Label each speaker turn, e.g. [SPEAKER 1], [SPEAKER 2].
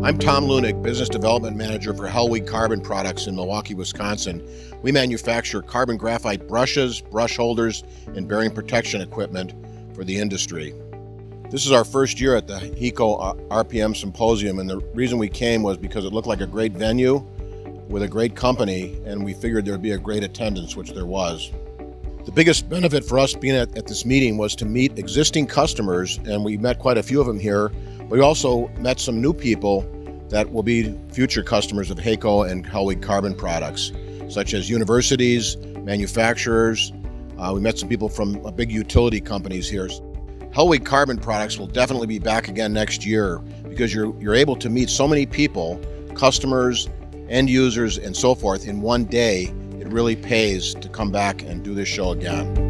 [SPEAKER 1] I'm Tom Lunick, Business Development Manager for Helwig Carbon Products in Milwaukee, Wisconsin. We manufacture carbon graphite brushes, brush holders, and bearing protection equipment for the industry. This is our first year at the HECO RPM Symposium, and the reason we came was because it looked like a great venue with a great company, and we figured there would be a great attendance, which there was. The biggest benefit for us being at this meeting was to meet existing customers, and we met quite a few of them here. We also met some new people that will be future customers of HECO and Helwig Carbon Products, such as universities, manufacturers. We met some people from big utility companies here. Helwig Carbon Products will definitely be back again next year because you're able to meet so many people, customers, end users, and so forth in one day. It really pays to come back and do this show again.